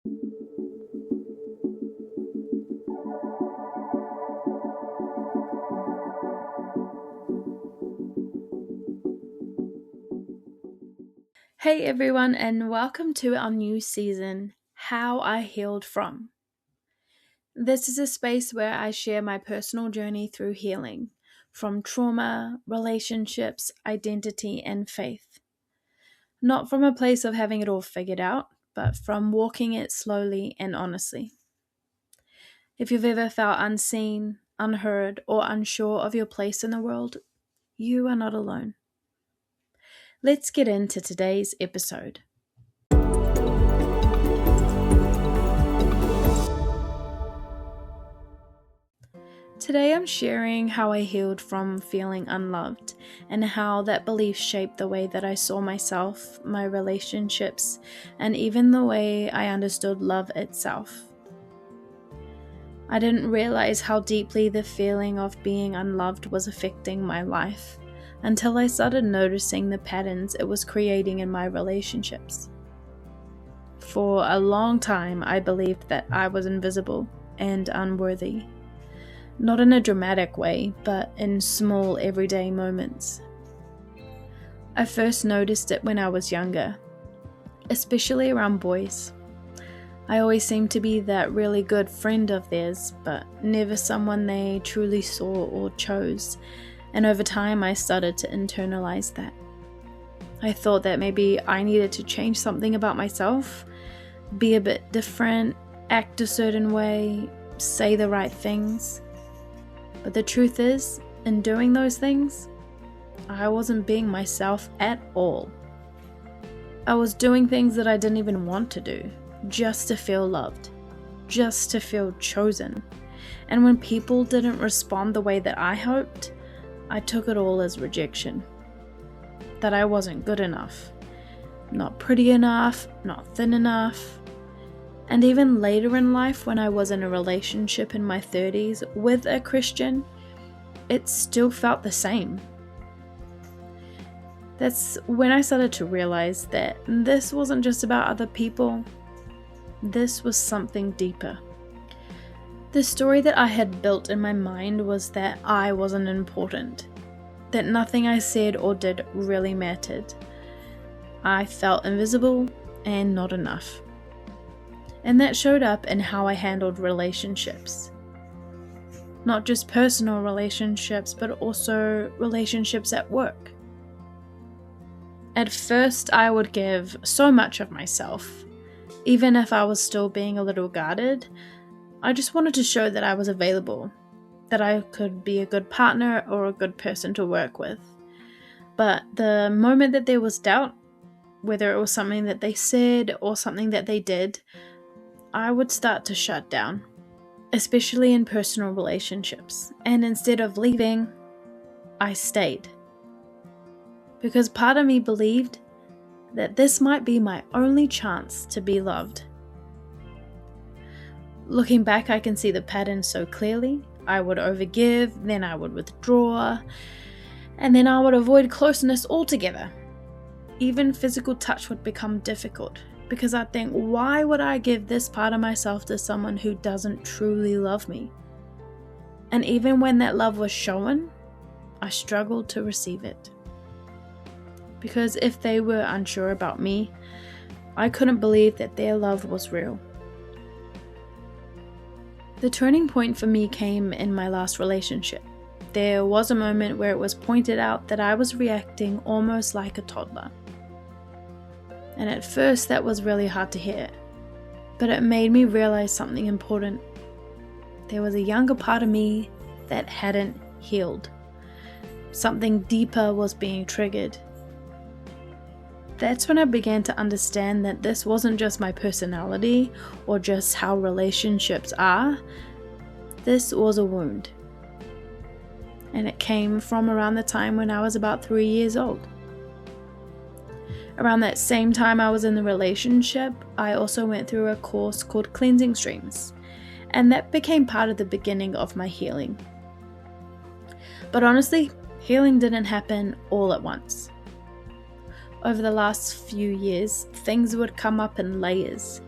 Hey everyone, and welcome to our new season, How I Healed From. This is a space where I share my personal journey through healing, from trauma, relationships, identity, and faith. Not from a place of having it all figured out, but from walking it slowly and honestly. If you've ever felt unseen, unheard, or unsure of your place in the world, you are not alone. Let's get into today's episode. Today I'm sharing how I healed from feeling unloved and how that belief shaped the way that I saw myself, my relationships, and even the way I understood love itself. I didn't realize how deeply the feeling of being unloved was affecting my life until I started noticing the patterns it was creating in my relationships. For a long time, I believed that I was invisible and unworthy. Not in a dramatic way, but in small everyday moments. I first noticed it when I was younger, especially around boys. I always seemed to be that really good friend of theirs, but never someone they truly saw or chose, and over time I started to internalize that. I thought that maybe I needed to change something about myself, be a bit different, act a certain way, say the right things. But the truth is, in doing those things, I wasn't being myself at all. I was doing things that I didn't even want to do, just to feel loved, just to feel chosen. And when people didn't respond the way that I hoped, I took it all as rejection. That I wasn't good enough, not pretty enough, not thin enough. And even later in life, when I was in a relationship in my 30s with a Christian, it still felt the same. That's when I started to realize that this wasn't just about other people. This was something deeper. The story that I had built in my mind was that I wasn't important, that nothing I said or did really mattered. I felt invisible and not enough. And that showed up in how I handled relationships. Not just personal relationships, but also relationships at work. At first, I would give so much of myself. Even if I was still being a little guarded, I just wanted to show that I was available, that I could be a good partner or a good person to work with. But the moment that there was doubt, whether it was something that they said or something that they did, I would start to shut down, especially in personal relationships. And instead of leaving, I stayed. Because part of me believed that this might be my only chance to be loved. Looking back, I can see the pattern so clearly. I would overgive, then I would withdraw, and then I would avoid closeness altogether. Even physical touch would become difficult. Because I think, why would I give this part of myself to someone who doesn't truly love me? And even when that love was shown, I struggled to receive it. Because if they were unsure about me, I couldn't believe that their love was real. The turning point for me came in my last relationship. There was a moment where it was pointed out that I was reacting almost like a toddler. And at first that was really hard to hear, but it made me realize something important. There was a younger part of me that hadn't healed. Something deeper was being triggered. That's when I began to understand that this wasn't just my personality or just how relationships are. This was a wound. And it came from around the time when I was about 3 years old. Around that same time I was in the relationship, I also went through a course called Cleansing Streams, and that became part of the beginning of my healing. But honestly, healing didn't happen all at once. Over the last few years, things would come up in layers.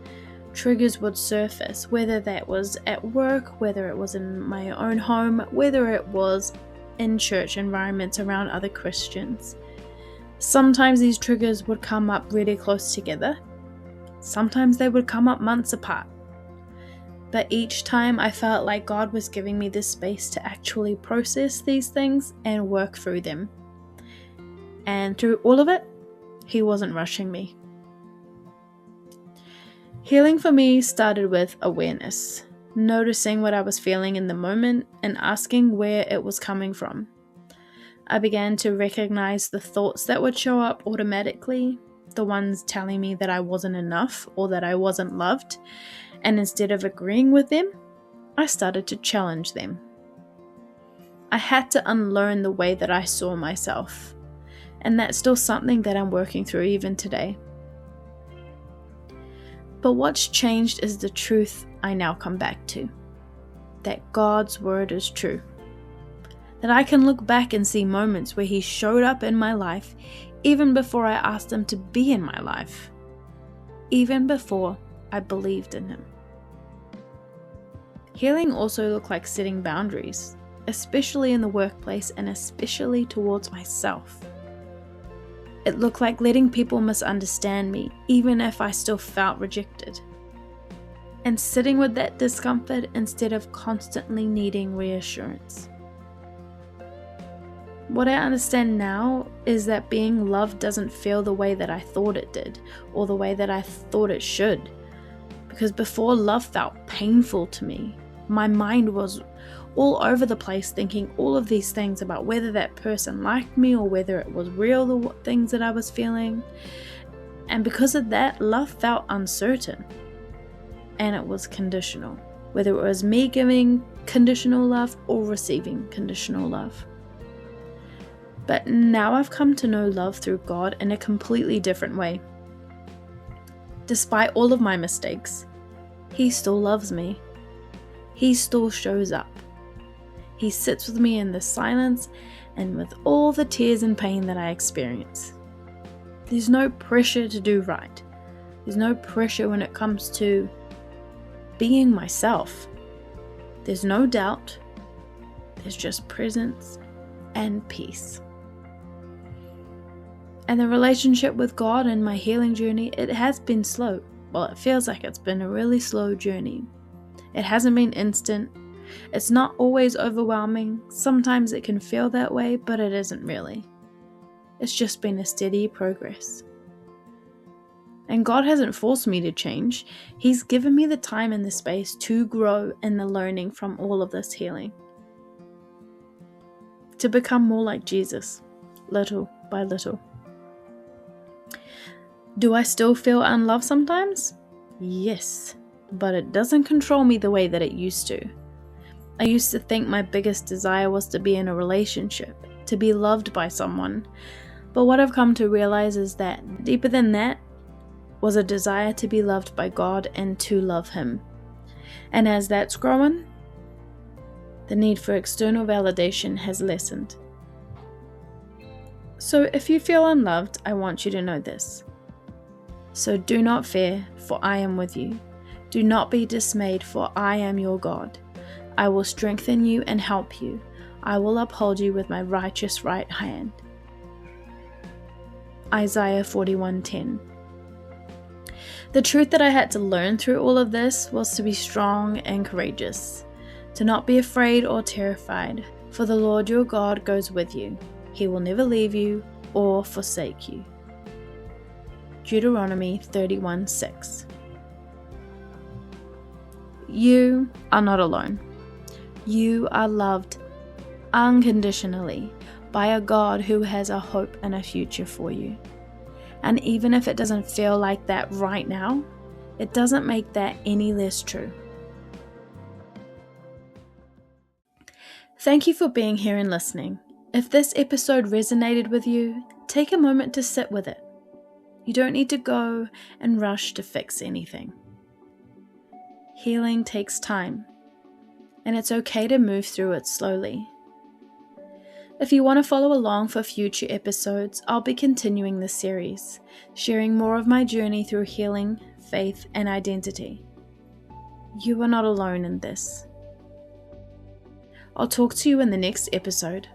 triggers would surface, whether that was at work, whether it was in my own home, whether it was in church environments around other Christians. Sometimes these triggers would come up really close together. Sometimes they would come up months apart. But each time I felt like God was giving me this space to actually process these things and work through them. And through all of it, He wasn't rushing me. Healing for me started with awareness, noticing what I was feeling in the moment and asking where it was coming from. I began to recognize the thoughts that would show up automatically, the ones telling me that I wasn't enough or that I wasn't loved, and instead of agreeing with them, I started to challenge them. I had to unlearn the way that I saw myself, and that's still something that I'm working through even today. But what's changed is the truth I now come back to, that God's word is true. That I can look back and see moments where He showed up in my life even before I asked Him to be in my life, even before I believed in Him. Healing also looked like setting boundaries, especially in the workplace and especially towards myself. It looked like letting people misunderstand me, even if I still felt rejected. And sitting with that discomfort instead of constantly needing reassurance. What I understand now is that being loved doesn't feel the way that I thought it did, or the way that I thought it should. Because before, love felt painful to me. My mind was all over the place thinking all of these things about whether that person liked me or whether it was real, the things that I was feeling. And because of that, love felt uncertain. And it was conditional. Whether it was me giving conditional love or receiving conditional love. But now I've come to know love through God in a completely different way. Despite all of my mistakes, He still loves me. He still shows up. He sits with me in the silence and with all the tears and pain that I experience. There's no pressure to do right. There's no pressure when it comes to being myself. There's no doubt. There's just presence and peace. And the relationship with God and my healing journey, it has been slow. Well, it feels like it's been a really slow journey. It hasn't been instant. It's not always overwhelming. Sometimes it can feel that way, but it isn't really. It's just been a steady progress. And God hasn't forced me to change. He's given me the time and the space to grow in the learning from all of this healing. To become more like Jesus, little by little. Do I still feel unloved sometimes? Yes, but it doesn't control me the way that it used to. I used to think my biggest desire was to be in a relationship, to be loved by someone. But what I've come to realize is that deeper than that was a desire to be loved by God and to love Him. And as that's grown, the need for external validation has lessened. So if you feel unloved, I want you to know this. So do not fear, for I am with you. Do not be dismayed, for I am your God. I will strengthen you and help you. I will uphold you with my righteous right hand. Isaiah 41:10. The truth that I had to learn through all of this was to be strong and courageous, to not be afraid or terrified, for the Lord your God goes with you. He will never leave you or forsake you. Deuteronomy 31:6. You are not alone. You are loved unconditionally by a God who has a hope and a future for you. And even if it doesn't feel like that right now, it doesn't make that any less true. Thank you for being here and listening. If this episode resonated with you, take a moment to sit with it. You don't need to go and rush to fix anything. Healing takes time, and it's okay to move through it slowly. If you want to follow along for future episodes, I'll be continuing this series, sharing more of my journey through healing, faith, and identity. You are not alone in this. I'll talk to you in the next episode.